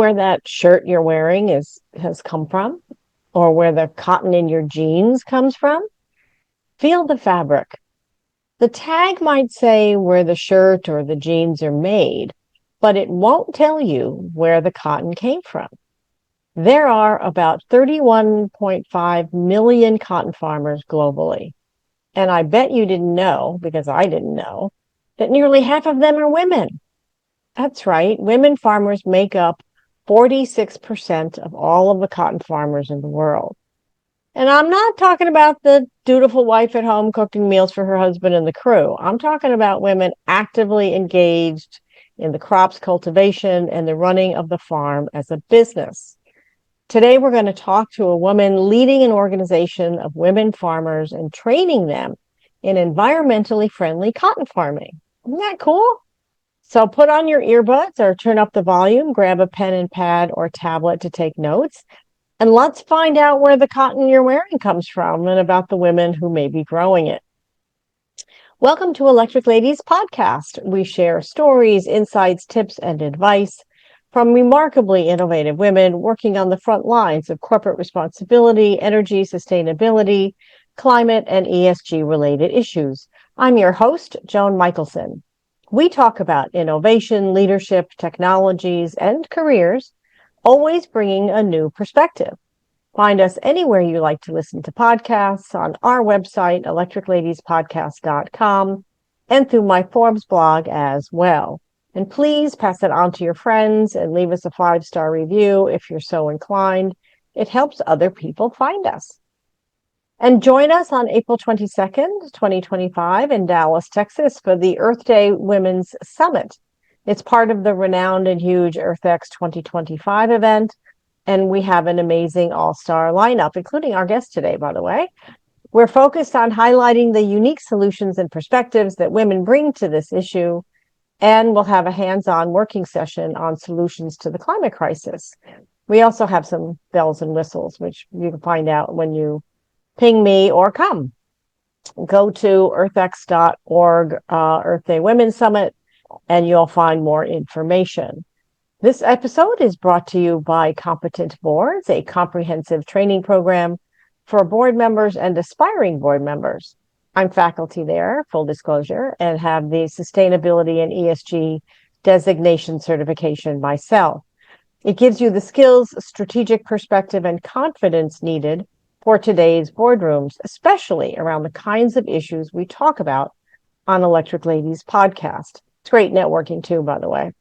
where that shirt you're wearing has come from, or where the cotton in your jeans comes from? Feel the fabric. The tag might say where the shirt or the jeans are made, but it won't tell you where the cotton came from. There are about 31.5 million cotton farmers globally. And I bet you didn't know, because I didn't know, that nearly half of them are women. That's right. Women farmers make up 46% of all of the cotton farmers in the world. And I'm not talking about the dutiful wife at home cooking meals for her husband and the crew. I'm talking about women actively engaged in the crops cultivation and the running of the farm as a business. Today, we're going to talk to a woman leading an organization of women farmers and training them in environmentally friendly cotton farming. Isn't that cool? So put on your earbuds or turn up the volume, grab a pen and pad or tablet to take notes, and let's find out where the cotton you're wearing comes from and about the women who may be growing it. Welcome to Electric Ladies Podcast. We share stories, insights, tips, and advice from remarkably innovative women working on the front lines of corporate responsibility, energy, sustainability, climate, and ESG-related issues. I'm your host, Joan Michelson. We talk about innovation, leadership, technologies, and careers, always bringing a new perspective. Find us anywhere you like to listen to podcasts, on our website, electricladiespodcast.com, and through my Forbes blog as well. And please pass it on to your friends and leave us a 5-star review if you're so inclined. It helps other people find us. And join us on April 22nd, 2025 in Dallas, Texas for the Earth Day Women's Summit. It's part of the renowned and huge EarthX 2025 event, and we have an amazing all-star lineup, including our guest today, by the way. We're focused on highlighting the unique solutions and perspectives that women bring to this issue, and we'll have a hands-on working session on solutions to the climate crisis. We also have some bells and whistles, which you can find out when you ping me or come. Go to earthx.org, Earth Day Women's Summit, and you'll find more information. This episode is brought to you by Competent Boards, a comprehensive training program for board members and aspiring board members. I'm faculty there, full disclosure, and have the Sustainability and ESG designation certification myself. It gives you the skills, strategic perspective, and confidence needed for today's boardrooms, especially around the kinds of issues we talk about on Electric Ladies Podcast. It's great networking too, by the way.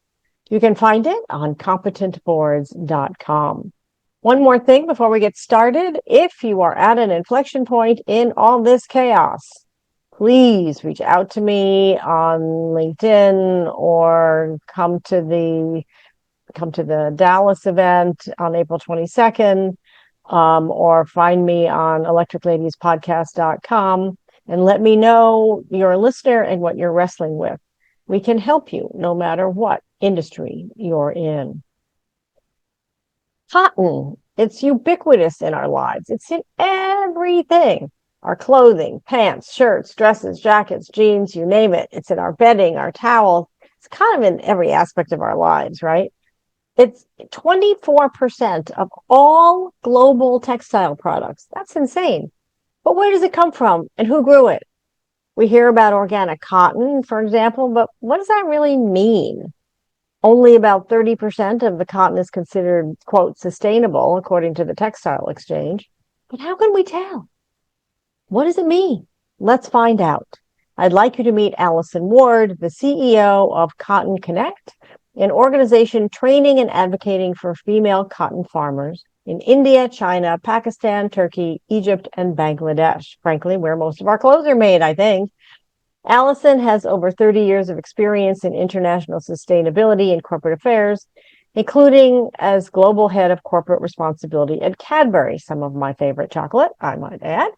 You can find it on competentboards.com. One more thing before we get started. If you are at an inflection point in all this chaos, please reach out to me on LinkedIn or come to the Dallas event on April 22nd, or find me on electricladiespodcast.com and let me know you're a listener and what you're wrestling with. We can help you no matter what industry you're in. Cotton, it's ubiquitous in our lives. It's in everything. Our clothing, pants, shirts, dresses, jackets, jeans, you name it. It's in our bedding, our towels. It's kind of in every aspect of our lives, right? It's 24% of all global textile products. That's insane. But where does it come from and who grew it? We hear about organic cotton, for example, but what does that really mean? Only about 30% of the cotton is considered, quote, sustainable, according to the Textile Exchange. But how can we tell? What does it mean? Let's find out. I'd like you to meet Alison Ward, the CEO of CottonConnect, an organization training and advocating for female cotton farmers in India, China, Pakistan, Turkey, Egypt, and Bangladesh, frankly, where most of our clothes are made, I think. Alison has over 30 years of experience in international sustainability and corporate affairs, including as global head of corporate responsibility at Cadbury, some of my favorite chocolate, I might add.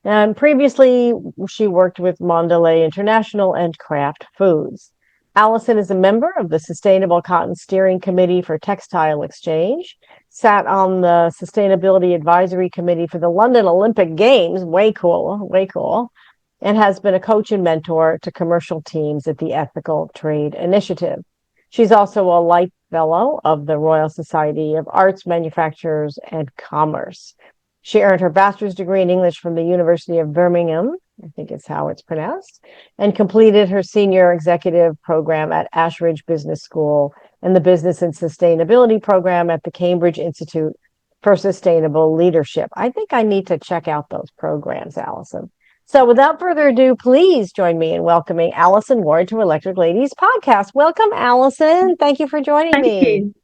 And previously, she worked with Mondelez International and Kraft Foods. Alison is a member of the Sustainable Cotton Steering Committee for Textile Exchange, sat on the Sustainability Advisory Committee for the London Olympic Games, way cool, and has been a coach and mentor to commercial teams at the Ethical Trade Initiative. She's also a Fellow of the Royal Society of Arts, Manufacturers, and Commerce. She earned her bachelor's degree in English from the University of Birmingham, I think it's how it's pronounced, and completed her senior executive program at Ashridge Business School and the Business and Sustainability program at the Cambridge Institute for Sustainable Leadership. I think I need to check out those programs, Alison. So without further ado, please join me in welcoming Alison Ward to Electric Ladies podcast. Welcome, Alison. Thank you for joining me. Thank you.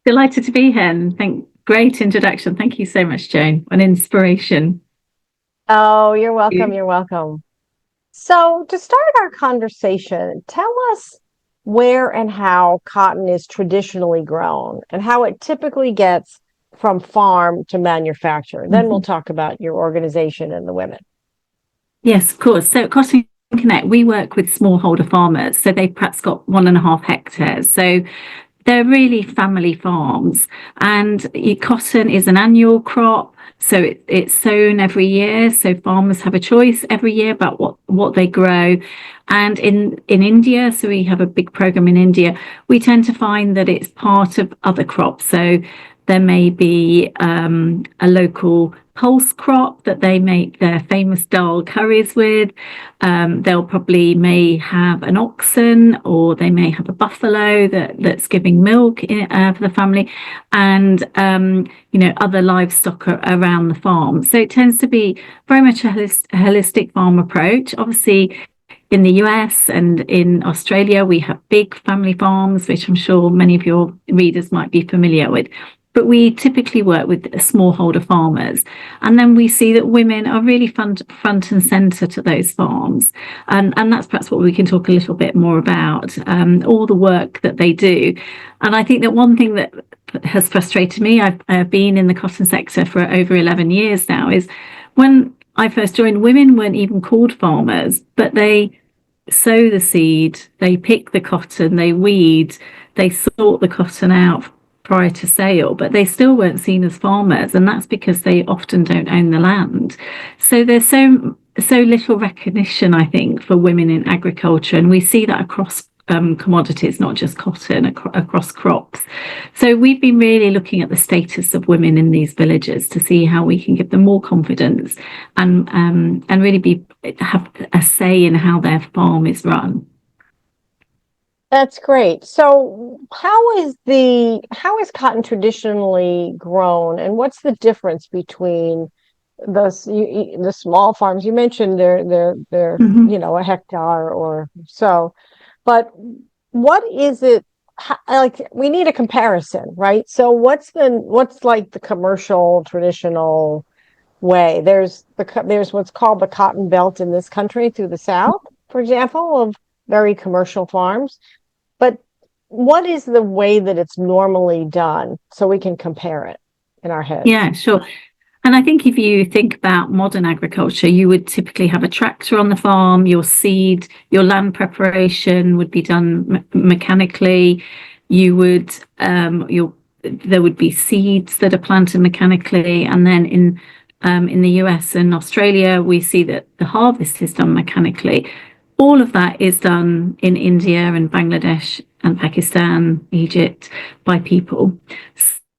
Delighted to be here. And great introduction. Thank you so much, Joan. An inspiration. Oh, you're welcome. You're welcome. So to start our conversation, tell us where and how cotton is traditionally grown and how it typically gets from farm to manufacture. Then we'll talk about your organization and the women. Yes, of course. So at CottonConnect, we work with smallholder farmers. So they've perhaps got 1.5 hectares. So they're really family farms. And cotton is an annual crop. So it's sown every year. So farmers have a choice every year about what they grow. And in India, so we have a big program in India, we tend to find that it's part of other crops. So there may be a local pulse crop that they make their famous dal curries with. They'll probably may have an oxen, or they may have a buffalo that's giving milk for the family, and other livestock around the farm. So it tends to be very much a holistic farm approach. Obviously, in the US and in Australia, we have big family farms, which I'm sure many of your readers might be familiar with. But we typically work with smallholder farmers. And then we see that women are really front and centre to those farms. And that's perhaps what we can talk a little bit more about, all the work that they do. And I think that one thing that has frustrated me, I've been in the cotton sector for over 11 years now, is when I first joined, women weren't even called farmers, but they sow the seed, they pick the cotton, they weed, they sort the cotton out prior to sale, but they still weren't seen as farmers, and that's because they often don't own the land. So there's so little recognition, I think, for women in agriculture, and we see that across commodities, not just cotton, across crops. So we've been really looking at the status of women in these villages to see how we can give them more confidence and really have a say in how their farm is run. That's great. So how is cotton traditionally grown, and what's the difference between the small farms? You mentioned they're a hectare or so, but what is it like? We need a comparison, right? So what's like the commercial traditional way? There's what's called the cotton belt in this country through the South, for example, of very commercial farms. But what is the way that it's normally done so we can compare it in our heads? Yeah, sure. And I think if you think about modern agriculture, you would typically have a tractor on the farm, your seed, your land preparation would be done mechanically. You would, there would be seeds that are planted mechanically. And then in the US and Australia, we see that the harvest is done mechanically. All of that is done in India and Bangladesh and Pakistan, Egypt, by people.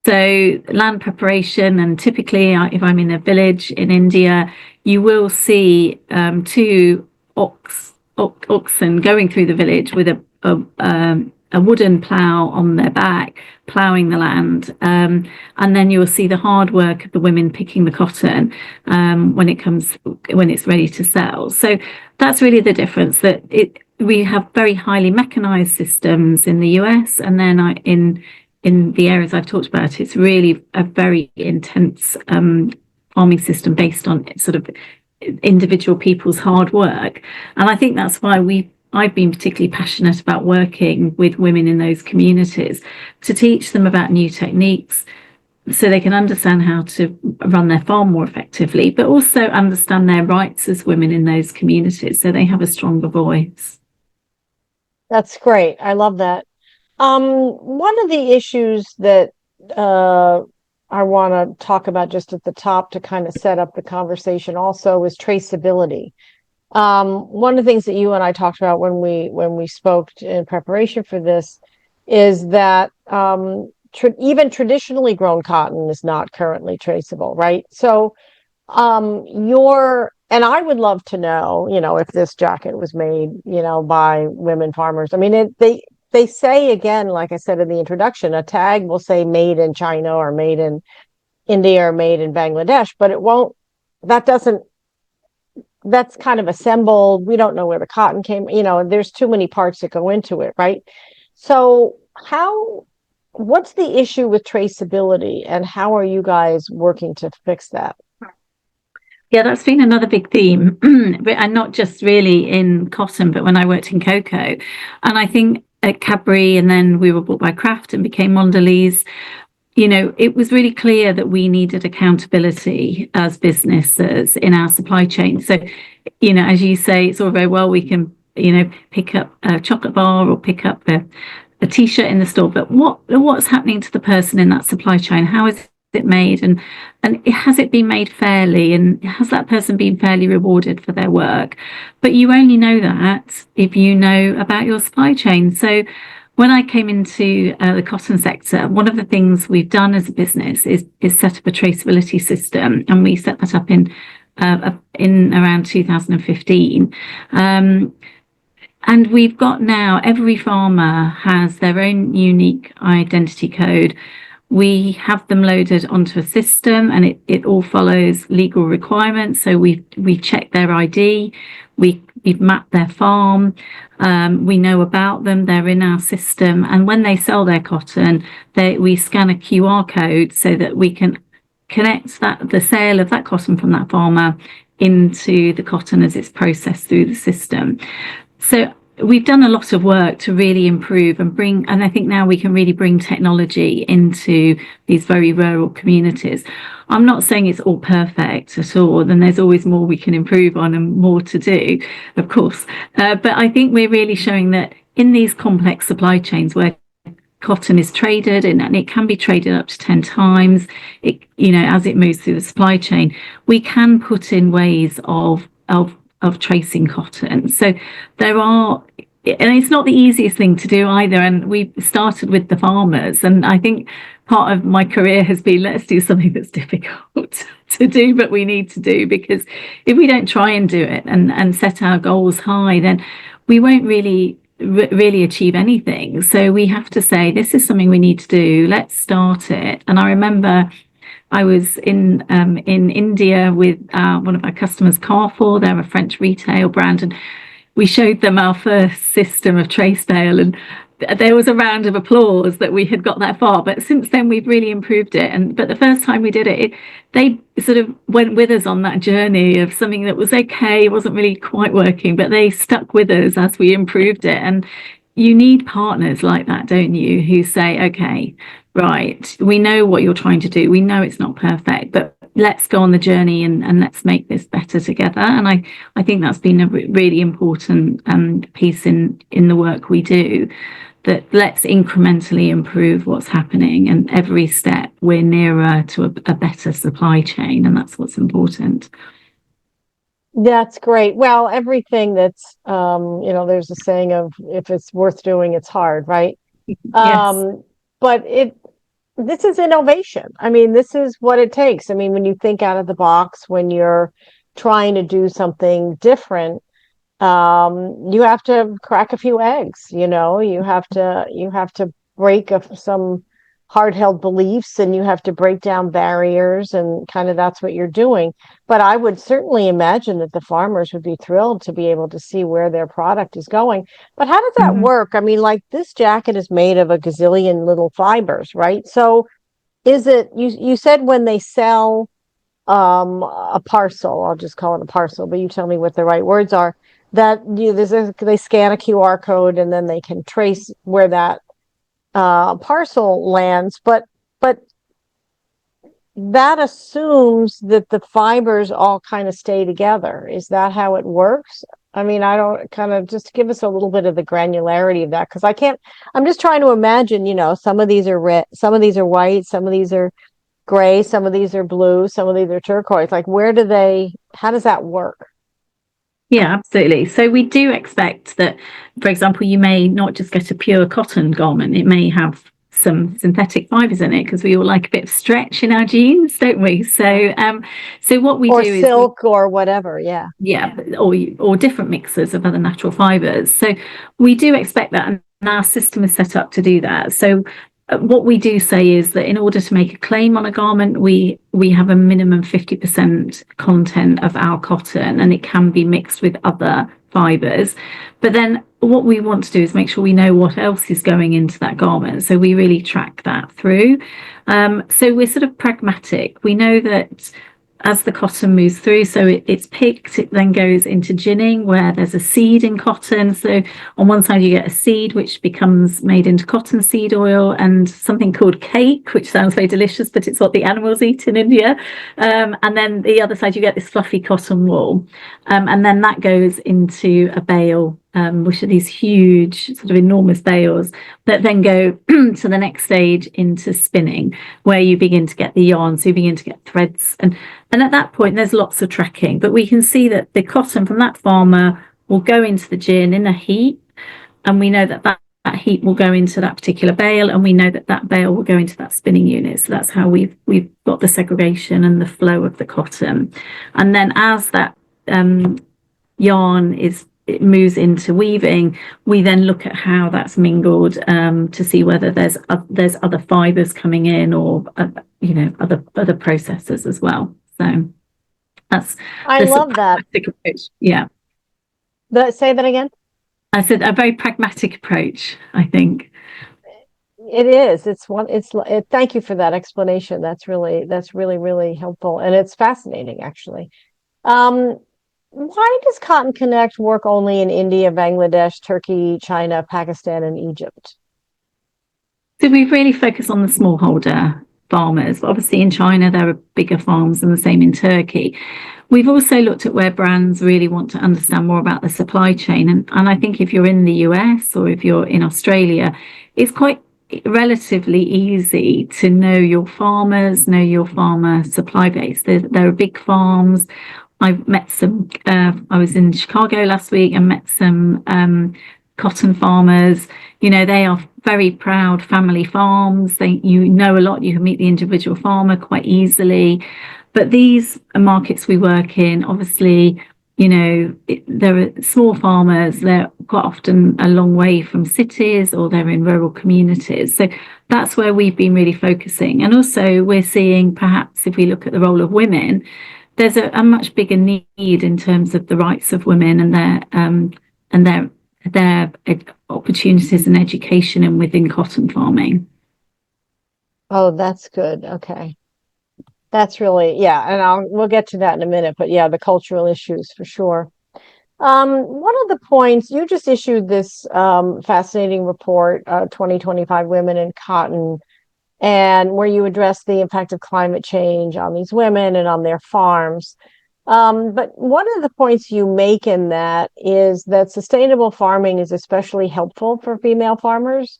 So land preparation, and typically if I'm in a village in India, you will see 2 oxen going through the village with a wooden plough on their back, ploughing the land. And then you'll see the hard work of the women picking the cotton when it's ready to sell. So that's really the difference, that we have very highly mechanized systems in the US, and then in the areas I've talked about, it's really a very intense farming system based on sort of individual people's hard work. And I think that's why I've been particularly passionate about working with women in those communities to teach them about new techniques so they can understand how to run their farm more effectively, but also understand their rights as women in those communities so they have a stronger voice. That's great. I love that. One of the issues that I want to talk about just at the top to kind of set up the conversation also is traceability. One of the things that you and I talked about when we spoke in preparation for this is that even traditionally grown cotton is not currently traceable, right? So and I would love to know, if this jacket was made, by women farmers. I mean, they say, again, like I said in the introduction, a tag will say made in China or made in India or made in Bangladesh, but it won't, that doesn't, that's kind of assembled. We don't know where the cotton came, there's too many parts that go into it, right? So what's the issue with traceability, and how are you guys working to fix that? Yeah, that's been another big theme, and not just really in cotton, but when I worked in cocoa. And I think at Cadbury, and then we were bought by Kraft and became Mondelez, it was really clear that we needed accountability as businesses in our supply chain. So, as you say, it's all very well we can, pick up a chocolate bar or pick up a t-shirt in the store, but what's happening to the person in that supply chain? How is it made, and has it been made fairly, and has that person been fairly rewarded for their work? But you only know that if you know about your supply chain. So when I came into the cotton sector, one of the things we've done as a business is set up a traceability system, and we set that up in around 2015. And we've got now, every farmer has their own unique identity code. We have them loaded onto a system, and it all follows legal requirements. So we check their ID, we've mapped their farm, we know about them, they're in our system. And when they sell their cotton, we scan a QR code so that we can connect the sale of that cotton from that farmer into the cotton as it's processed through the system. So we've done a lot of work to really improve and I think now we can really bring technology into these very rural communities. I'm not saying it's all perfect at all, and there's always more we can improve on and more to do, of course. But I think we're really showing that in these complex supply chains where cotton is traded, and it can be traded up to 10 times, as it moves through the supply chain, we can put in ways of tracing cotton. So there are, and it's not the easiest thing to do either. And we started with the farmers, and I think part of my career has been, let's do something that's difficult to do, but we need to do, because if we don't try and do it and set our goals high, then we won't really achieve anything. So we have to say, this is something we need to do, let's start it. And I remember I was in India with one of our customers, Carrefour. They're a French retail brand, and we showed them our first system of trace bail, and there was a round of applause that we had got that far. But since then, we've really improved it. But the first time we did it, they sort of went with us on that journey of something that was okay, wasn't really quite working, but they stuck with us as we improved it. And you need partners like that, don't you, who say, okay, right, we know what you're trying to do, we know it's not perfect, but let's go on the journey and let's make this better together. And I think that's been a really important piece in the work we do, that let's incrementally improve what's happening, and every step we're nearer to a better supply chain, and that's what's important. That's great. Well, everything that's, there's a saying of, if it's worth doing, it's hard, right? Yes. But this is innovation. I mean, this is what it takes. I mean, when you think out of the box, when you're trying to do something different, you have to crack a few eggs, you have to break some hard-held beliefs, and you have to break down barriers, and kind of that's what you're doing. But I would certainly imagine that the farmers would be thrilled to be able to see where their product is going. But how does that work? I mean, like, this jacket is made of a gazillion little fibers, right? So is it, you said when they sell a parcel, I'll just call it a parcel, but you tell me what the right words are, that they scan a QR code, and then they can trace where that parcel lands, but that assumes that the fibers all kind of stay together. Is that how it works? I mean, I don't, kind of just give us a little bit of the granularity of that, because I'm just trying to imagine, some of these are red, some of these are white, some of these are gray, some of these are blue, some of these are turquoise. Like, how does that work? Yeah, absolutely. So we do expect that, for example, you may not just get a pure cotton garment, it may have some synthetic fibers in it, because we all like a bit of stretch in our jeans, don't we? So what we Or do is silk or whatever. Yeah. yeah, or different mixes of other natural fibers. So we do expect that, and our system is set up to do that. So what we do say is that in order to make a claim on a garment, we have a minimum 50% content of our cotton, and it can be mixed with other fibers. But then what we want to do is make sure we know what else is going into that garment. So we really track that through. So we're sort of pragmatic. We know that as the cotton moves through, so it's picked, it then goes into ginning, where there's a seed in cotton. So on one side you get a seed which becomes made into cotton seed oil, and something called cake, which sounds very delicious, but it's what the animals eat in India. And then the other side you get this fluffy cotton wool, and then that goes into a bale, which are these huge, sort of enormous bales that then go to the next stage into spinning, where you begin to get the yarn. So you begin to get threads, and at that point there's lots of tracking, but we can see that the cotton from that farmer will go into the gin in a heap, and we know that heap will go into that particular bale, and we know that that bale will go into that spinning unit. So that's how we've got the segregation and the flow of the cotton. And then as that yarn it moves into weaving, we then look at how that's mingled, to see whether there's other fibers coming in, or other processes as well. So that's I love that approach. Yeah. Say that again. I said a very pragmatic approach, I think. It is. Thank you for that explanation. That's really, really helpful. And it's fascinating, actually. Why does CottonConnect work only in India, Bangladesh, Turkey, China, Pakistan, and Egypt? So we really focus on the smallholder farmers. Obviously in China, there are bigger farms, and the same in Turkey. We've also looked at where brands really want to understand more about the supply chain. And I think if you're in the US or if you're in Australia, it's quite relatively easy to know your farmers, know your farmer supply base. There are big farms. I've met some, I was in Chicago last week and met some cotton farmers. They are very proud family farms. You know a lot, you can meet the individual farmer quite easily. But these markets we work in, obviously, there are small farmers. They're quite often a long way from cities, or they're in rural communities. So that's where we've been really focusing. And also we're seeing, perhaps if we look at the role of women, there's a much bigger need in terms of the rights of women and their opportunities and education and within cotton farming. Oh, that's good. Okay. That's really, yeah, and we'll get to that in a minute, but yeah, the cultural issues for sure. One of the points, you just issued this fascinating report, 2025 Women in Cotton, and where you address the impact of climate change on these women and on their farms. But one of the points you make in that is that sustainable farming is especially helpful for female farmers.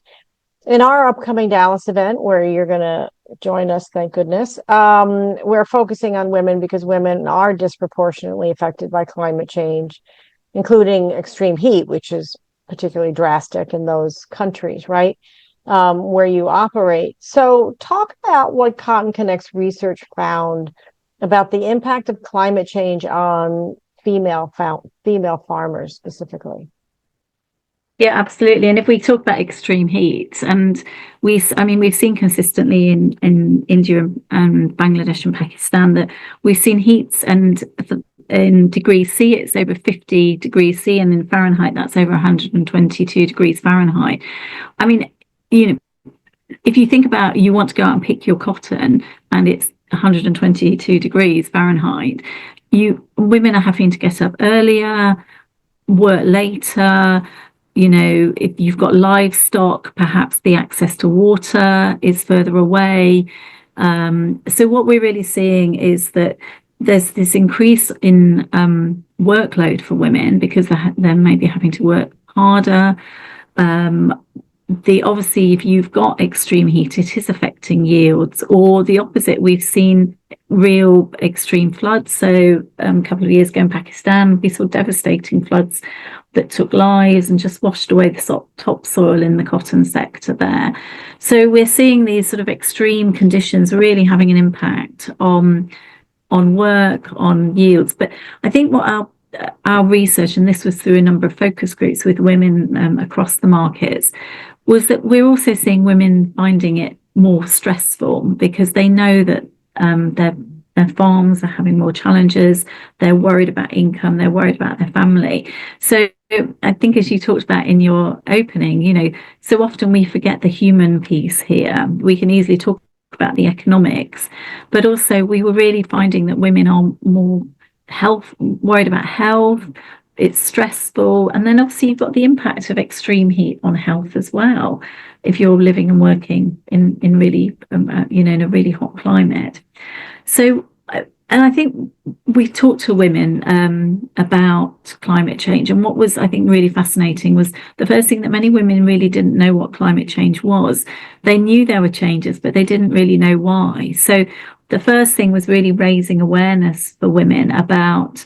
In our upcoming Dallas event, where you're going to join us, thank goodness, we're focusing on women because women are disproportionately affected by climate change, including extreme heat, which is particularly drastic in those countries, right, where you operate. So talk about what CottonConnect's research found about the impact of climate change on female farmers specifically. Yeah, absolutely. And if we talk about extreme heat, and we've seen consistently in India and Bangladesh and Pakistan that we've seen heats, and in degrees C, it's over 50 degrees C, and in Fahrenheit, that's over 122 degrees Fahrenheit. I mean, if you think about, you want to go out and pick your cotton and it's 122 degrees Fahrenheit, women are having to get up earlier, work later. If you've got livestock, perhaps the access to water is further away. So what we're really seeing is that there's this increase in workload for women because they're maybe having to work harder. obviously, if you've got extreme heat, it is affecting yields, or the opposite. We've seen real extreme floods. So a couple of years ago in Pakistan, we saw devastating floods that took lives and just washed away the topsoil in the cotton sector there. So we're seeing these sort of extreme conditions really having an impact on work, on yields. But I think what our research, and this was through a number of focus groups with women across the markets, was that we're also seeing women finding it more stressful because they know that their farms are having more challenges. They're worried about income. They're worried about their family. So I think, as you talked about in your opening, so often we forget the human piece here. We can easily talk about the economics, but also we were really finding that women are more worried about health. It's stressful, and then obviously you've got the impact of extreme heat on health as well if you're living and working in really in a really hot climate. So and I think we talked to women about climate change, and what was, I think, really fascinating was the first thing that many women really didn't know what climate change was. They knew there were changes, but they didn't really know why. So the first thing was really raising awareness for women about,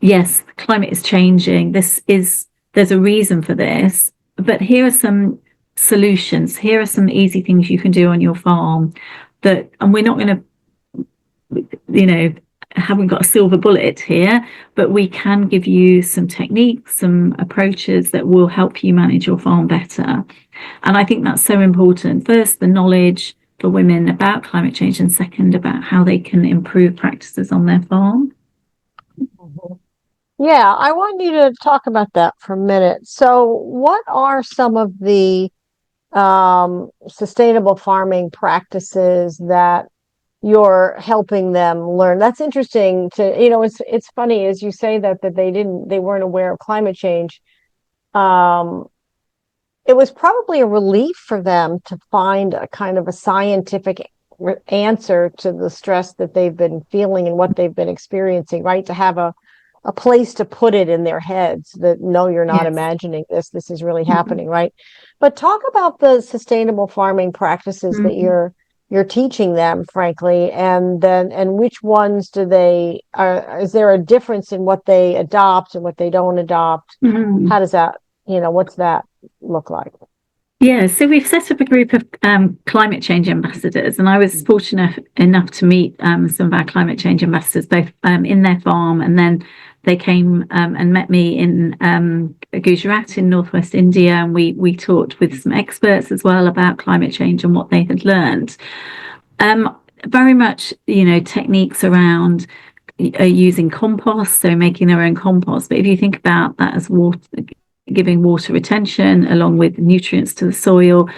yes, climate is changing. There's a reason for this, but here are some solutions. Here are some easy things you can do on your farm and we're not going to, haven't got a silver bullet here, but we can give you some techniques, some approaches that will help you manage your farm better. And I think that's so important. First, the knowledge for women about climate change, and second, about how they can improve practices on their farm. Yeah, I want you to talk about that for a minute. So what are some of the sustainable farming practices that you're helping them learn? That's interesting it's funny as you say that they weren't aware of climate change. It was probably a relief for them to find a kind of a scientific answer to the stress that they've been feeling and what they've been experiencing, right? To have a place to put it in their heads that, no, you're not imagining this is really happening, right? But talk about the sustainable farming practices that you're teaching them, frankly, and which ones is there a difference in what they adopt and what they don't adopt? How does that, what's that look like? Yeah, so we've set up a group of climate change ambassadors, and I was fortunate enough to meet some of our climate change ambassadors, both in their farm, and then they came and met me in Gujarat in northwest India, and we talked with some experts as well about climate change and what they had learned. Very much, techniques around using compost, so making their own compost. But if you think about that as giving water retention along with nutrients to the soil,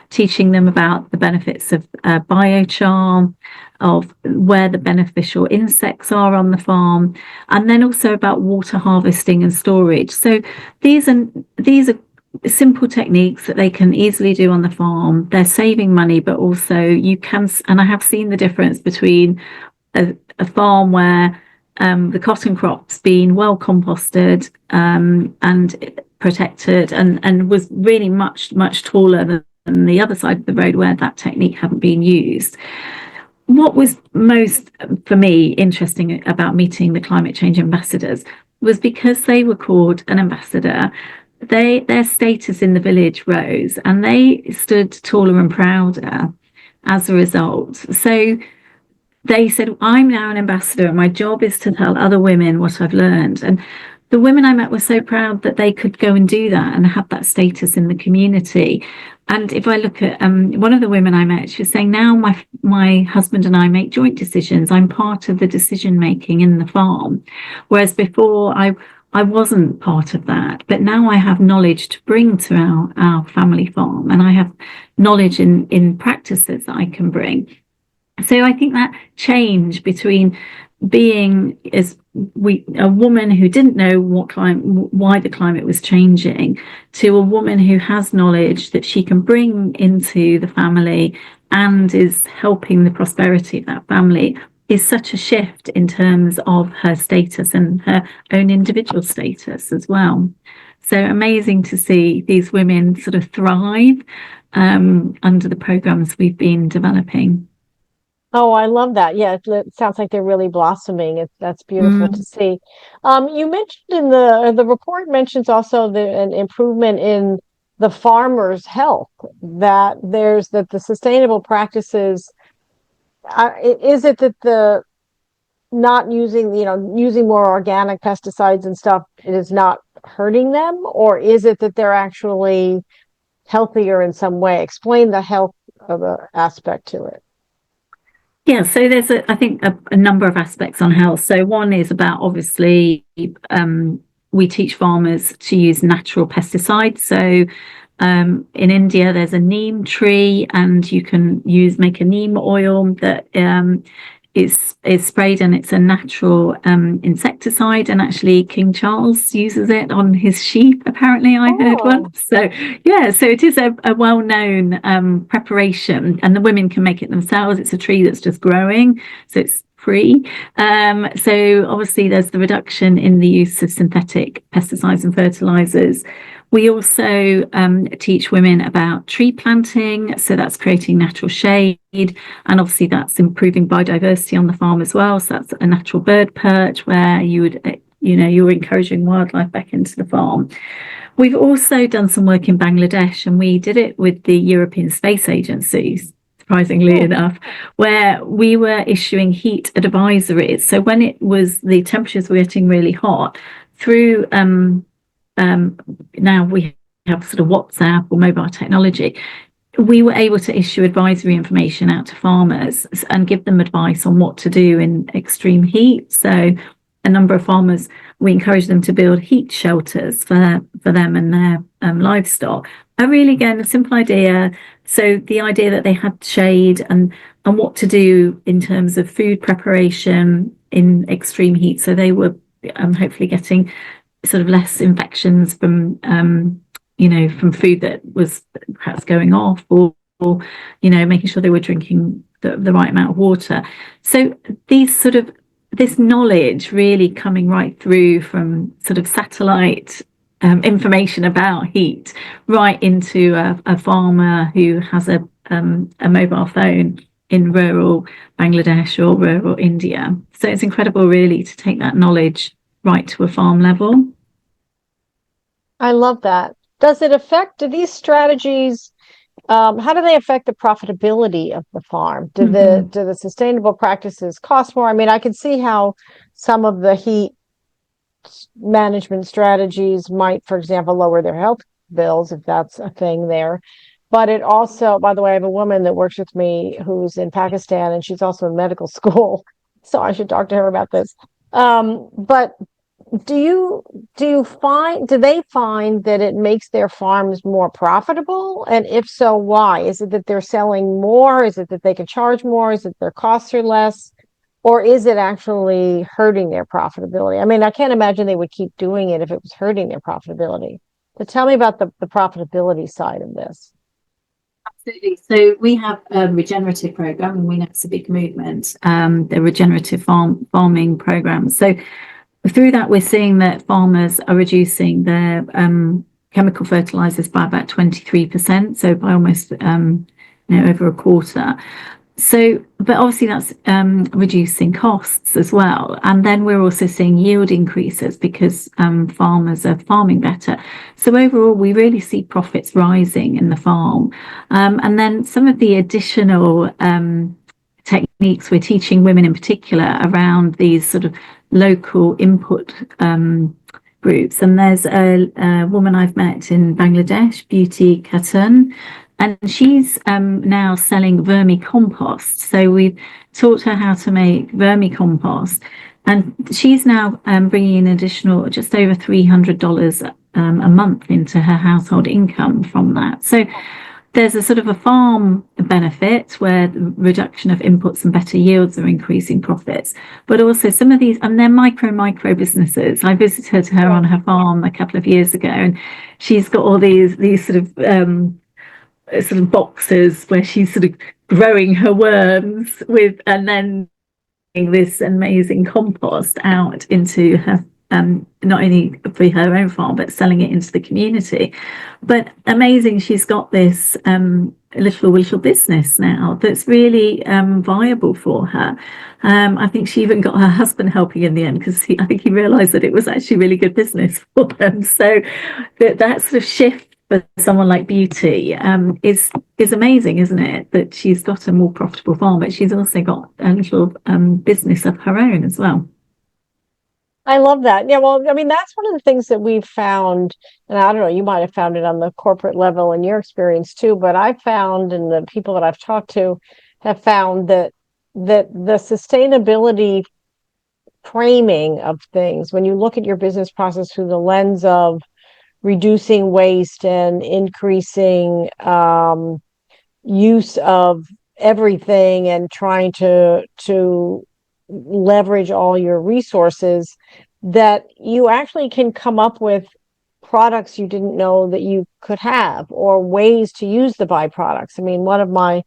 teaching them about the benefits of biochar, of where the beneficial insects are on the farm, and then also about water harvesting and storage. So these are simple techniques that they can easily do on the farm. They're saving money, but also you can, and I have seen the difference between a farm where the cotton crop's been well composted and protected and was really much taller than the other side of the road where that technique hadn't been used. What was most, for me, interesting about meeting the climate change ambassadors was because they were called an ambassador, their status in the village rose and they stood taller and prouder as a result. So they said, I'm now an ambassador and my job is to tell other women what I've learned. And the women I met were so proud that they could go and do that and have that status in the community. And if I look at one of the women I met, she was saying, now my husband and I make joint decisions. I'm part of the decision making in the farm. Whereas before I wasn't part of that. But now I have knowledge to bring to our family farm, and I have knowledge in practices that I can bring. So I think that change between being a woman who didn't know why the climate was changing, to a woman who has knowledge that she can bring into the family and is helping the prosperity of that family, is such a shift in terms of her status and her own individual status as well. So amazing to see these women sort of thrive under the programs we've been developing. Oh, I love that. Yeah, it sounds like they're really blossoming. That's beautiful to Mm. see. You mentioned in the report mentions also an improvement in the farmer's health, that the sustainable practices, is it that the not using, using more organic pesticides and stuff, it is not hurting them, or is it that they're actually healthier in some way? Explain the health of the aspect to it. Yeah, so there's I think a number of aspects on health. So one is about obviously we teach farmers to use natural pesticides. So in India, there's a neem tree, and you can make a neem oil that is sprayed, and it's a natural insecticide. And actually, King Charles uses it on his sheep. Apparently, I heard Oh, once. So yeah, so it is a well-known preparation, and the women can make it themselves. It's a tree that's just growing, so it's free. So obviously, there's the reduction in the use of synthetic pesticides and fertilizers. We also teach women about tree planting, so that's creating natural shade, and obviously that's improving biodiversity on the farm as well. So that's a natural bird perch where you're encouraging wildlife back into the farm. We've also done some work in Bangladesh, and we did it with the European Space Agency, surprisingly enough, where we were issuing heat advisories. So when the temperatures were getting really hot, through now we have sort of WhatsApp or mobile technology, we were able to issue advisory information out to farmers and give them advice on what to do in extreme heat. So a number of farmers, we encourage them to build heat shelters for them and their livestock. A simple idea. So the idea that they had shade and what to do in terms of food preparation in extreme heat. So they were hopefully getting sort of less infections from from food that was perhaps going off, or making sure they were drinking the right amount of water. So this knowledge really coming right through from sort of satellite information about heat right into a farmer who has a mobile phone in rural Bangladesh or rural India. So it's incredible really to take that knowledge right to a farm level. I love that. Do these strategies, how do they affect the profitability of the farm? Mm-hmm. Do the sustainable practices cost more? I mean, I can see how some of the heat management strategies might, for example, lower their health bills, if that's a thing there. But it also, by the way, I have a woman that works with me who's in Pakistan, and she's also in medical school. So I should talk to her about this. But do they find that it makes their farms more profitable? And if so, why? Is it that they're selling more? Is it that they can charge more? Is it their costs are less? Or is it actually hurting their profitability? I mean, I can't imagine they would keep doing it if it was hurting their profitability. But tell me about the profitability side of this. Absolutely. So we have a regenerative program, and we know it's a big movement, the regenerative farming program. So through that, we're seeing that farmers are reducing their chemical fertilizers by about 23%, so by almost over a quarter. So, but obviously that's reducing costs as well. And then we're also seeing yield increases because farmers are farming better. So overall, we really see profits rising in the farm. And then some of the additional techniques we're teaching women in particular around these sort of local input groups. And there's a woman I've met in Bangladesh, Beauty Khatun, and she's now selling vermicompost. So we've taught her how to make vermicompost, and she's now bringing in additional just over $300 a month into her household income from that. So there's a sort of a farm benefit where the reduction of inputs and better yields are increasing profits, but also some of these, and they're micro businesses. I visited her on her farm a couple of years ago, and she's got all these sort of boxes where she's sort of growing her worms with, and then this amazing compost out into her not only for her own farm, but selling it into the community. But amazing, she's got this little business now that's really viable for her. I think she even got her husband helping in the end, because I think he realised that it was actually really good business for them. So that sort of shift for someone like Beauty is amazing, isn't it? That she's got a more profitable farm, but she's also got a little business of her own as well. I love that. Yeah, well, I mean, that's one of the things that we've found, and I don't know, you might have found it on the corporate level in your experience too, but I've found, and the people that I've talked to have found that the sustainability framing of things, when you look at your business process through the lens of reducing waste and increasing use of everything and trying to leverage all your resources, that you actually can come up with products you didn't know that you could have, or ways to use the byproducts. I mean, one of my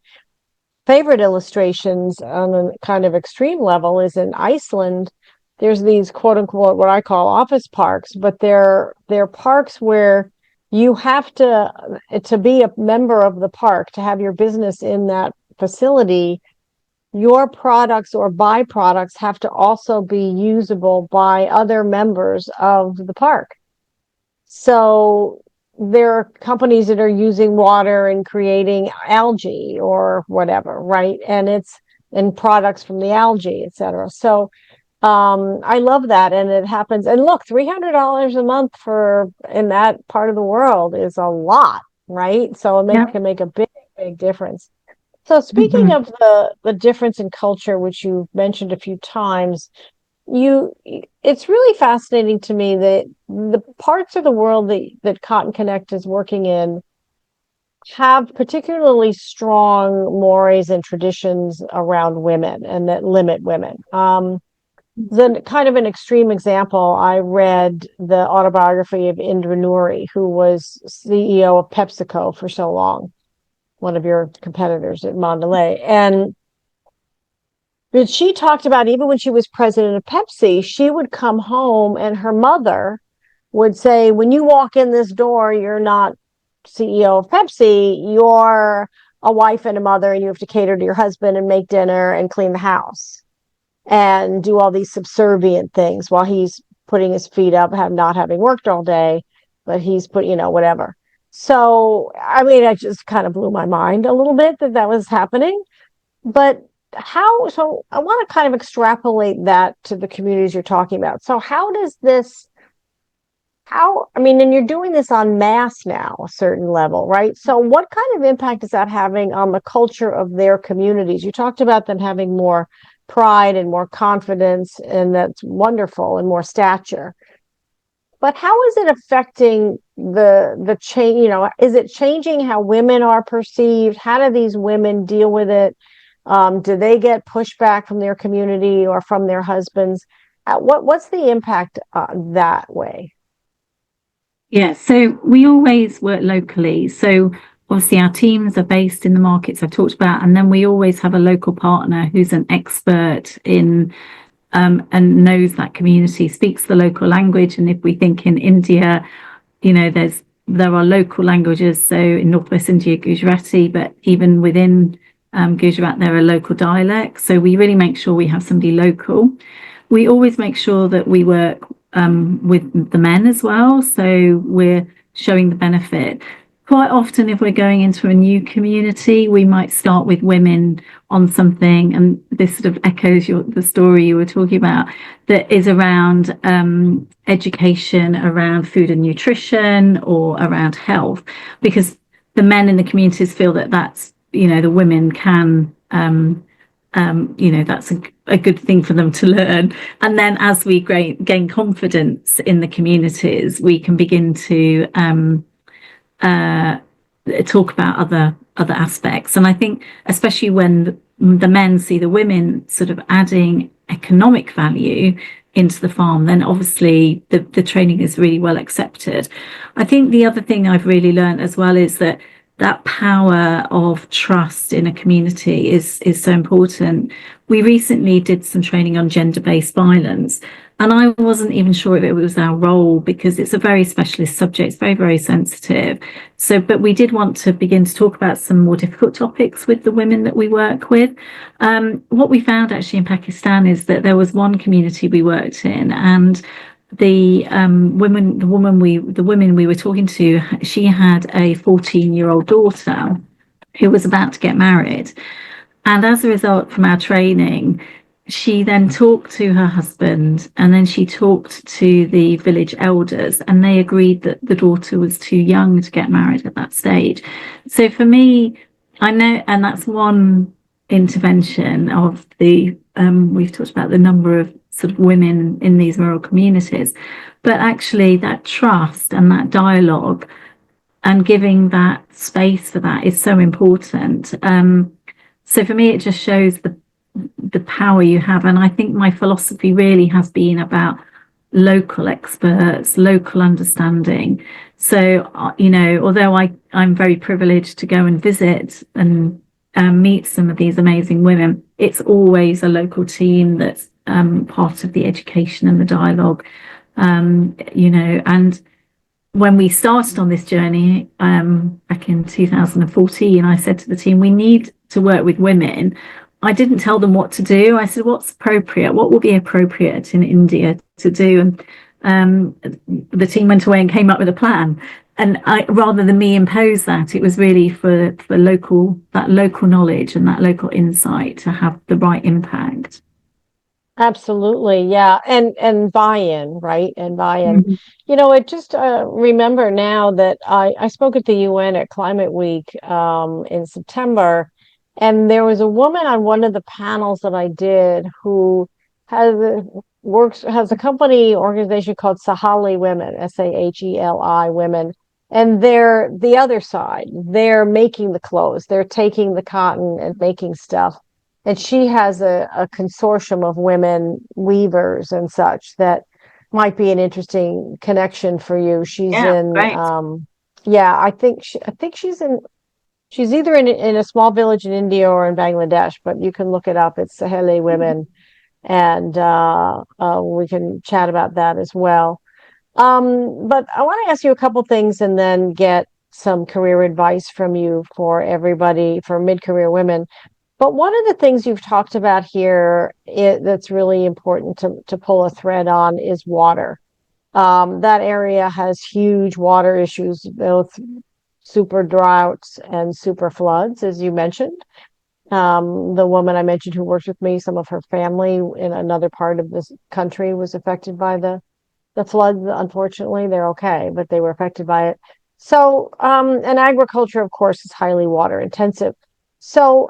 favorite illustrations on a kind of extreme level is in Iceland. There's these quote unquote what I call office parks, but they're parks where you have to be a member of the park, to have your business in that facility. Your products or byproducts have to also be usable by other members of the park. So there are companies that are using water and creating algae or whatever, right? And products from the algae, etc. So I love that, and it happens. And look, $300 a month in that part of the world is a lot, right? So it can make a big difference. So speaking of the difference in culture, which you mentioned a few times, it's really fascinating to me that the parts of the world that CottonConnect is working in have particularly strong mores and traditions around women and that limit women. Then kind of an extreme example, I read the autobiography of Indra Nooyi, who was CEO of PepsiCo for so long, one of your competitors at Mondelez. And she talked about, even when she was president of Pepsi, she would come home and her mother would say, when you walk in this door, you're not CEO of Pepsi, you're a wife and a mother, and you have to cater to your husband and make dinner and clean the house and do all these subservient things while he's putting his feet up, not having worked all day, but he's whatever. So, I mean, it just kind of blew my mind a little bit that was happening. But so I want to kind of extrapolate that to the communities you're talking about. So and you're doing this on mass now, a certain level, right? So what kind of impact is that having on the culture of their communities? You talked about them having more pride and more confidence, and that's wonderful, and more stature. But how is it affecting the change? Is it changing how women are perceived? How do these women deal with it? Do they get pushback from their community or from their husbands? What's the impact that way? Yeah, so we always work locally. So obviously our teams are based in the markets I've talked about, and then we always have a local partner who's an expert in and knows that community, speaks the local language. And if we think in India, there are local languages. So in Northwest India, Gujarati, but even within Gujarat, there are local dialects. So we really make sure we have somebody local. We always make sure that we work with the men as well. So we're showing the benefit. Quite often, if we're going into a new community, we might start with women on something, and this sort of echoes the story you were talking about, that is around education, around food and nutrition, or around health, because the men in the communities feel that that's, the women can, that's a good thing for them to learn. And then as we gain confidence in the communities, we can begin to talk about other aspects. And I think especially when the men see the women sort of adding economic value into the farm, then obviously the training is really well accepted. I think the other thing I've really learned as well is that power of trust in a community is so important. We recently did some training on gender-based violence, And I wasn't even sure if it was our role, because it's a very specialist subject. It's very, very sensitive. So, but we did want to begin to talk about some more difficult topics with the women that we work with. What we found actually in Pakistan is that there was one community we worked in, and the women we were talking to, she had a 14-year-old daughter who was about to get married. And as a result, from our training, she then talked to her husband, and then she talked to the village elders, and they agreed that the daughter was too young to get married at that stage. So for me, I know, and that's one intervention of the, we've talked about the number of sort of women in these rural communities, but actually that trust and that dialogue and giving that space for that is so important. So for me, it just shows the power you have. And I think my philosophy really has been about local experts, local understanding. So, although I'm very privileged to go and visit and meet some of these amazing women, it's always a local team that's part of the education and the dialogue, and when we started on this journey back in 2014, I said to the team, we need to work with women. I didn't tell them what to do. I said, what's appropriate? What will be appropriate in India to do? And the team went away and came up with a plan. And rather than me impose that, it was really for that local knowledge and that local insight to have the right impact. Absolutely, yeah, and buy-in, right? And buy-in. Mm-hmm. It just remember now that I spoke at the UN at Climate Week in September, and there was a woman on one of the panels that I did who has a company organization called Sahali Women, Saheli Women, and they're the other side. They're making the clothes, they're taking the cotton and making stuff. And she has a consortium of women weavers and such that might be an interesting connection for you. She's in, Great. yeah, I think she's either in a small village in India or in Bangladesh, but you can look it up. It's Saheli Women, and we can chat about that as well. But I want to ask you a couple things and then get some career advice from you for everybody, for mid-career women. But one of the things you've talked about here that's really important to pull a thread on is water. That area has huge water issues, both super droughts and super floods, as you mentioned. The woman I mentioned who works with me, some of her family in another part of this country was affected by the floods. Unfortunately, they're okay, but they were affected by it. So, and agriculture, of course, is highly water intensive. So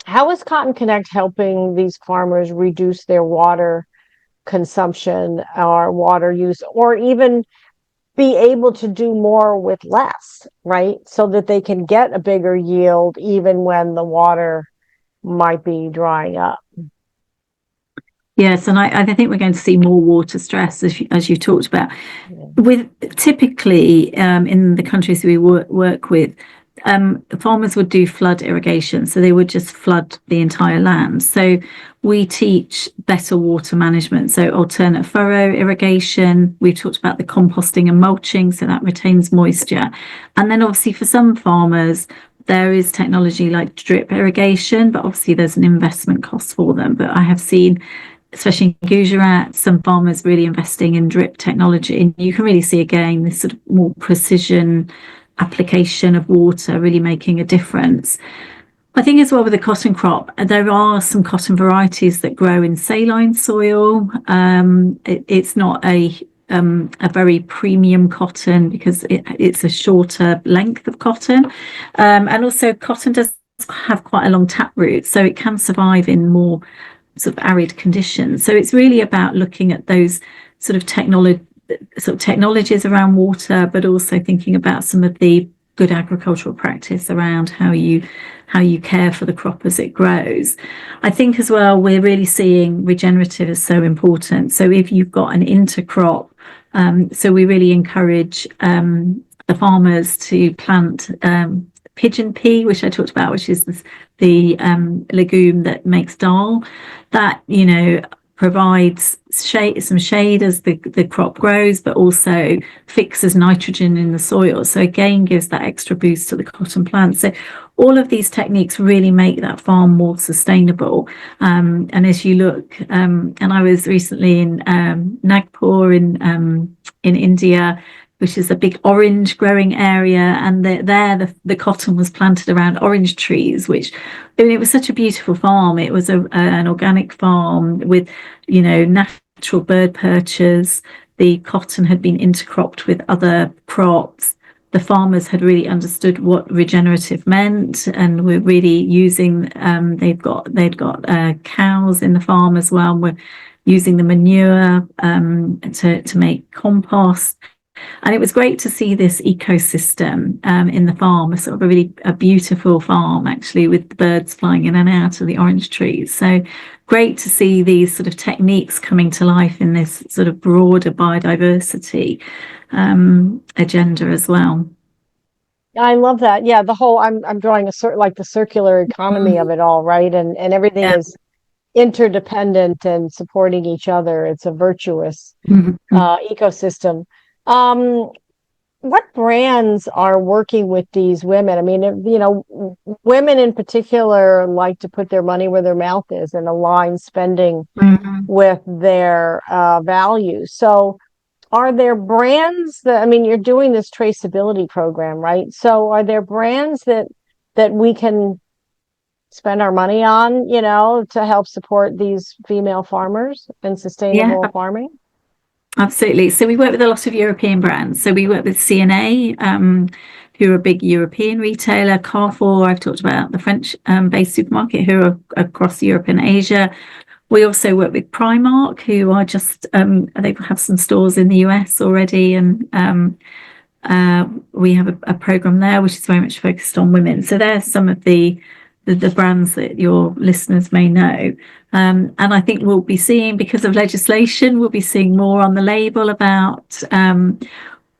how is CottonConnect helping these farmers reduce their water consumption or water use, or even be able to do more with less, right? So that they can get a bigger yield even when the water might be drying up. Yes, and I think we're going to see more water stress, as you talked about. Yeah. With typically in the countries we work with, farmers would do flood irrigation, so they would just flood the entire land. So we teach better water management, so alternate furrow irrigation. We've talked about the composting and mulching, so that retains moisture. And then obviously for some farmers, there is technology like drip irrigation, but obviously there's an investment cost for them. But I have seen, especially in Gujarat, some farmers really investing in drip technology, and you can really see again this sort of more precision application of water really making a difference. I think as well with the cotton crop, there are some cotton varieties that grow in saline soil. It's not a very premium cotton because it's a shorter length of cotton, and also cotton does have quite a long tap root, so it can survive in more sort of arid conditions. So it's really about looking at those sort of technologies around water, but also thinking about some of the good agricultural practice around how you care for the crop as it grows. I think as well we're really seeing regenerative is so important. So if you've got an intercrop, so we really encourage the farmers to plant pigeon pea, which I talked about, which is the legume that makes dal. That provides some shade as the crop grows, but also fixes nitrogen in the soil. So again, gives that extra boost to the cotton plant. So all of these techniques really make that farm more sustainable. And as you look, and I was recently in Nagpur in India, which is a big orange growing area, and the cotton was planted around orange trees, which, I mean, it was such a beautiful farm. It was an organic farm with, natural bird perchers. The cotton had been intercropped with other crops. The farmers had really understood what regenerative meant, and were really using. They'd got cows in the farm as well. And we're using the manure to make compost. And it was great to see this ecosystem in the farm, a really beautiful farm, actually, with the birds flying in and out of the orange trees. So great to see these sort of techniques coming to life in this sort of broader biodiversity agenda as well. I love that. Yeah, the whole I'm drawing like the circular economy of it all, right? And everything Yeah. is interdependent and supporting each other. It's a virtuous ecosystem. What brands are working with these women? I mean, women in particular like to put their money where their mouth is and align spending with their values. So are there brands that, I mean, you're doing this traceability program, right? So are there brands that we can spend our money on, to help support these female farmers and sustainable farming? Absolutely. So we work with a lot of European brands. So we work with C&A, who are a big European retailer. Carrefour, I've talked about, the French-based supermarket, who are across Europe and Asia. We also work with Primark, who are just, they have some stores in the US already. And we have a program there, which is very much focused on women. So there's some of the brands that your listeners may know. And I think we'll be seeing, because of legislation, we'll be seeing more on the label about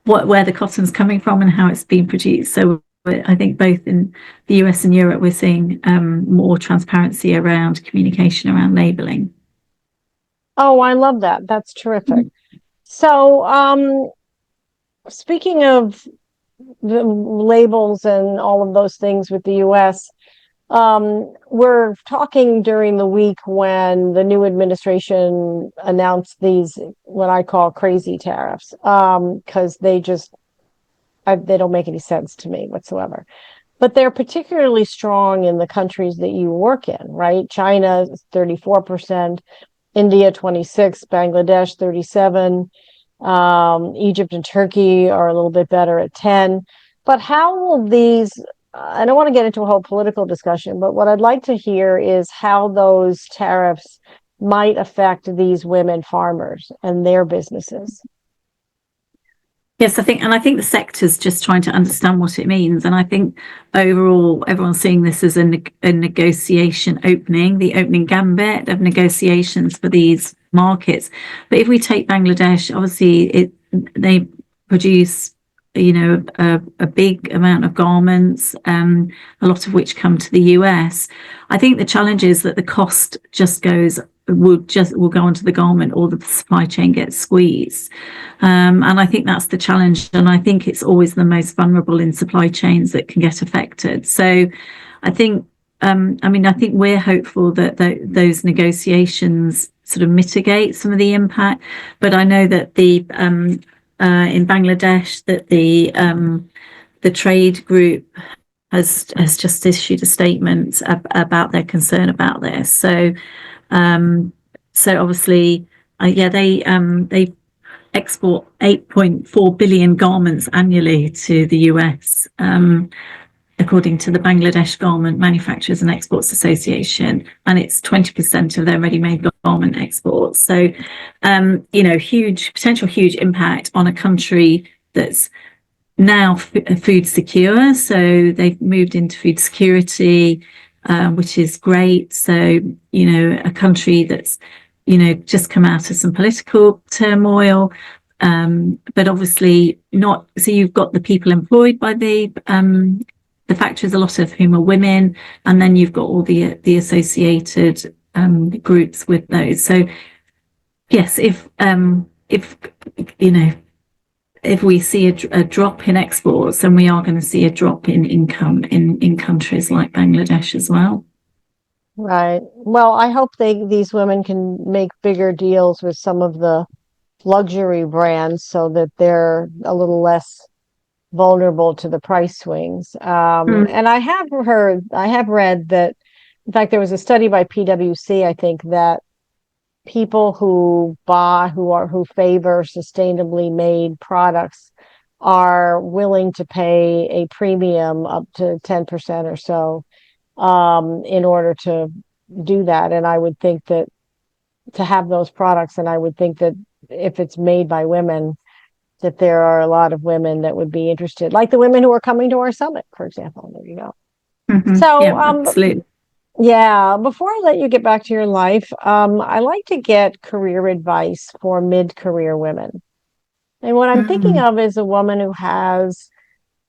where the cotton's coming from and how it's been produced. So I think both in the US and Europe, we're seeing more transparency around communication around labeling. Oh, I love that. That's terrific. So speaking of the labels and all of those things with the US, we're talking during the week when the new administration announced these, what I call crazy tariffs, because they don't make any sense to me whatsoever. But they're particularly strong in the countries that you work in, right? China is 34%, India 26%, Bangladesh 37%, Egypt and Turkey are a little bit better at 10%. But how will these, I don't want to get into a whole political discussion, but what I'd like to hear is how those tariffs might affect these women farmers and their businesses. Yes, I think the sector's just trying to understand what it means. And I think overall, everyone's seeing this as a negotiation opening, the opening gambit of negotiations for these markets. But if we take Bangladesh, obviously they produce, a big amount of garments, a lot of which come to the US. I think the challenge is that the cost will go onto the garment, or the supply chain gets squeezed. And I think that's the challenge. And I think it's always the most vulnerable in supply chains that can get affected. So I think, I think we're hopeful that those negotiations sort of mitigate some of the impact. But I know that in Bangladesh, that the trade group has just issued a statement about their concern about this. So obviously, they export 8.4 billion garments annually to the US, according to the Bangladesh Garment Manufacturers and Exports Association, and it's 20% of their ready-made garment exports. So, huge impact on a country that's now food secure. So they've moved into food security, which is great. So, a country that's, just come out of some political turmoil, but obviously not. So you've got the people employed by the factories, a lot of whom are women, and then you've got all the associated groups with those. So yes, if you know, if we see a drop in exports, then we are going to see a drop in income in countries like Bangladesh as well. Right. Well, I hope these women can make bigger deals with some of the luxury brands so that they're a little less vulnerable to the price swings. Mm. And I have read that, in fact, there was a study by PwC, I think, that people who favor sustainably made products are willing to pay a premium up to 10% or so in order to do that. And I would think that to have those products, and I would think that if it's made by women, that there are a lot of women that would be interested, like the women who are coming to our summit, for example. There you go. Mm-hmm. So, Yeah, absolutely. yeah, before I let you get back to your life, I like to get career advice for mid-career women. And what I'm thinking Mm. of is a woman who has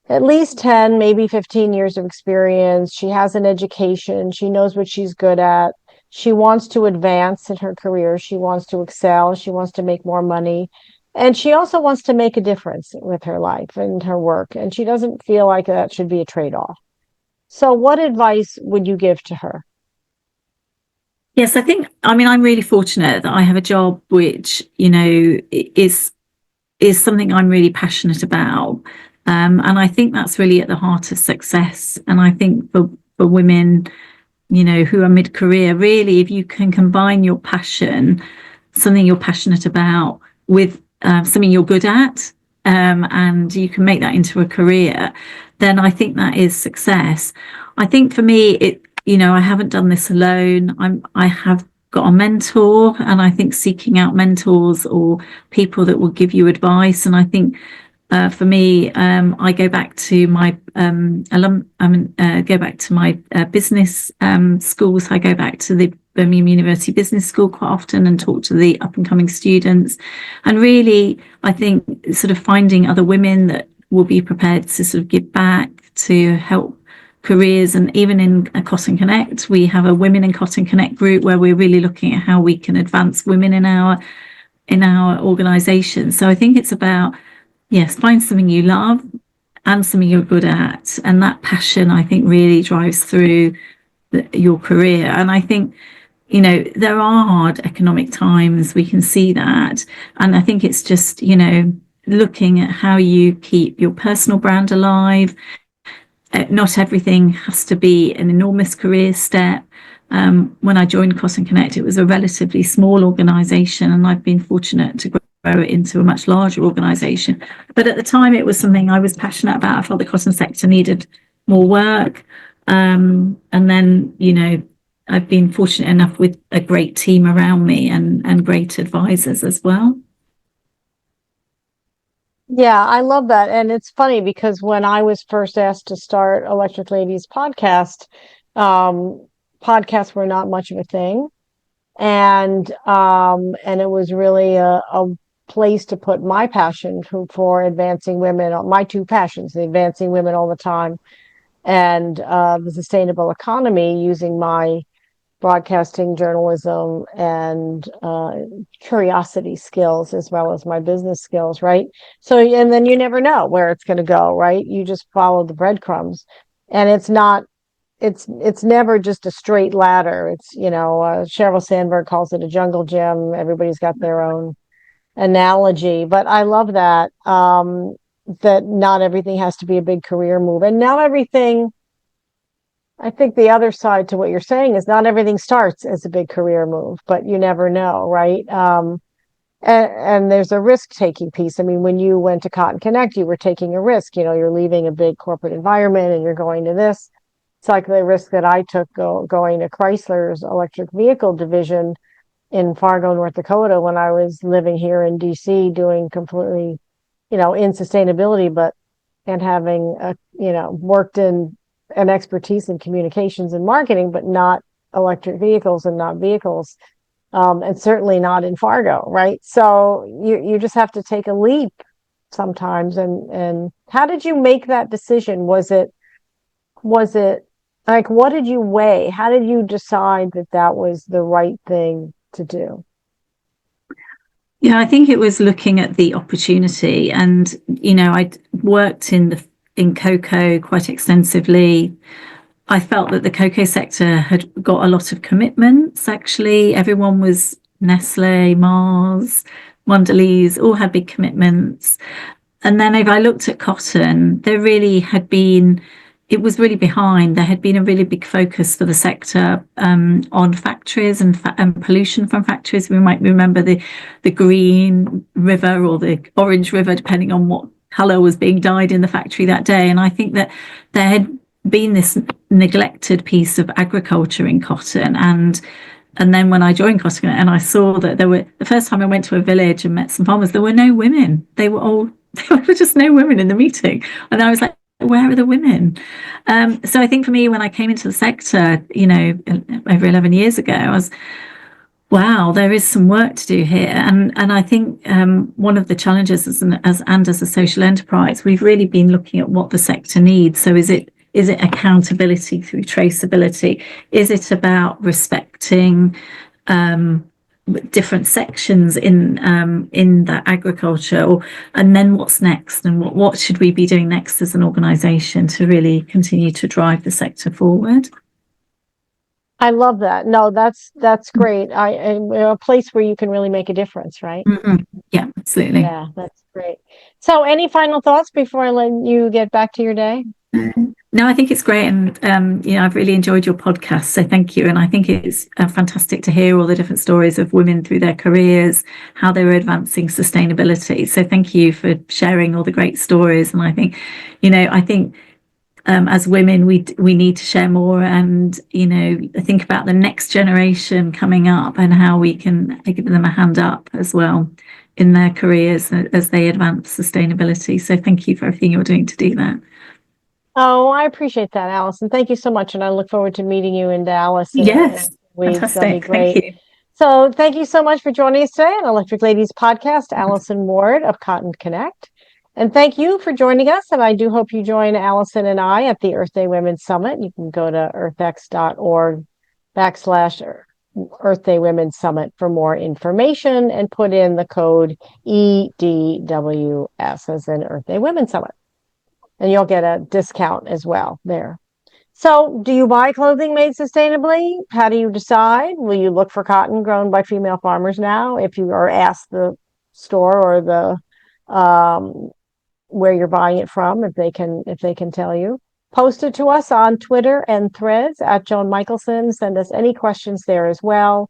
at least 10, maybe 15 years of experience. She has an education. She knows what she's good at. She wants to advance in her career. She wants to excel. She wants to make more money. And she also wants to make a difference with her life and her work. And she doesn't feel like that should be a trade-off. So, what advice would you give to her? Yes, I mean, I'm really fortunate that I have a job which, is something I'm really passionate about. And I think that's really at the heart of success. And I think for women, who are mid-career, really, if you can combine your passion, something you're passionate about, with something you're good at, and you can make that into a career, then I think that is success. I think for me, I haven't done this alone. I have got a mentor, and I think seeking out mentors or people that will give you advice. And I think for me, I go back to my go back to my business schools. I go back to the Birmingham University Business School quite often and talk to the up and coming students. And really, I think sort of finding other women that will be prepared to sort of give back to help careers. And even in CottonConnect, we have a Women in CottonConnect group where we're really looking at how we can advance women in our organisation. So I think it's about, yes, find something you love and something you're good at. And that passion, I think, really drives through your career. And I think, there are hard economic times. We can see that. And I think it's just, looking at how you keep your personal brand alive. Not everything has to be an enormous career step. When I joined CottonConnect, it was a relatively small organisation, and I've been fortunate to grow it into a much larger organisation. But at the time, it was something I was passionate about. I felt the cotton sector needed more work. And then, I've been fortunate enough with a great team around me and great advisors as well. Yeah, I love that. And it's funny because when I was first asked to start Electric Ladies podcast, um, podcasts were not much of a thing. And it was really a place to put my passion for advancing women, my two passions, the advancing women all the time and the sustainable economy using my broadcasting journalism and curiosity skills as well as my business skills, right? So, and then you never know where it's going to go, right? You just follow the breadcrumbs, and it's never just a straight ladder. It's, Sheryl Sandberg calls it a jungle gym. Everybody's got their own analogy, but I love that that not everything has to be a big career move, and not everything. I think the other side to what you're saying is not everything starts as a big career move, but you never know, right? And there's a risk-taking piece. I mean, when you went to CottonConnect, you were taking a risk. You're leaving a big corporate environment and you're going to this. It's like the risk that I took going to Chrysler's electric vehicle division in Fargo, North Dakota, when I was living here in DC, doing completely, in sustainability, but and having worked in an expertise in communications and marketing, but not electric vehicles and not vehicles, and certainly not in Fargo, right? So you just have to take a leap sometimes. And how did you make that decision? Was it like, what did you weigh? How did you decide that that was the right thing to do? Yeah, I think it was looking at the opportunity, and I'd worked in cocoa quite extensively. I felt that the cocoa sector had got a lot of commitments. Actually, everyone was Nestle, Mars, Mondelez, all had big commitments. And then if I looked at cotton, it was really behind. There had been a really big focus for the sector on factories and pollution from factories. We might remember the green river or the orange river, depending on what colour was being dyed in the factory that day. And I think that there had been this neglected piece of agriculture in cotton. And then when I joined CottonConnect and I saw that the first time I went to a village and met some farmers, there were no women. There were just no women in the meeting. And I was like, where are the women? So I think for me, when I came into the sector, over 11 years ago, I was, wow, there is some work to do here. And I think one of the challenges as a social enterprise, we've really been looking at what the sector needs. So is it accountability through traceability? Is it about respecting different sections in the agriculture? And then what's next? And what should we be doing next as an organisation to really continue to drive the sector forward? I love that. No, that's great. A place where you can really make a difference, right? Mm-hmm. Yeah, absolutely. Yeah, that's great. So, any final thoughts before I let you get back to your day? No, I think it's great, and I've really enjoyed your podcast, so thank you. And I think it's fantastic to hear all the different stories of women through their careers, how they were advancing sustainability. So thank you for sharing all the great stories. And I think, as women, we need to share more, and think about the next generation coming up and how we can give them a hand up as well in their careers as they advance sustainability. So thank you for everything you're doing to do that. Oh, I appreciate that, Alison. Thank you so much. And I look forward to meeting you in Dallas. Yes, That'll be fantastic. great. Thank you. So thank you so much for joining us today on Electric Ladies Podcast, Alison Ward of CottonConnect. And thank you for joining us. And I do hope you join Alison and I at the Earth Day Women's Summit. You can go to earthx.org/Earth Day Women's Summit for more information and put in the code EDWS as in Earth Day Women's Summit. And you'll get a discount as well there. So, do you buy clothing made sustainably? How do you decide? Will you look for cotton grown by female farmers now? If you are asked the store or the where you're buying it from, if they can tell you, post it to us on Twitter and Threads at Joan Michelson. Send us any questions there as well.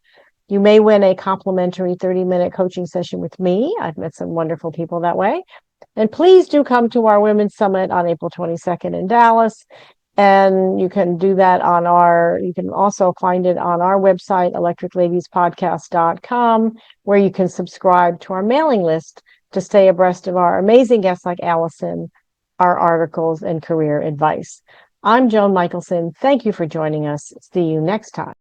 You may win a complimentary 30-minute coaching session with me. I've met some wonderful people that way. And please do come to our Women's Summit on April 22nd in Dallas. And you can do that you can also find it on our website, electricladiespodcast.com, where you can subscribe to our mailing list to stay abreast of our amazing guests like Alison, our articles, and career advice. I'm Joan Michelson. Thank you for joining us. See you next time.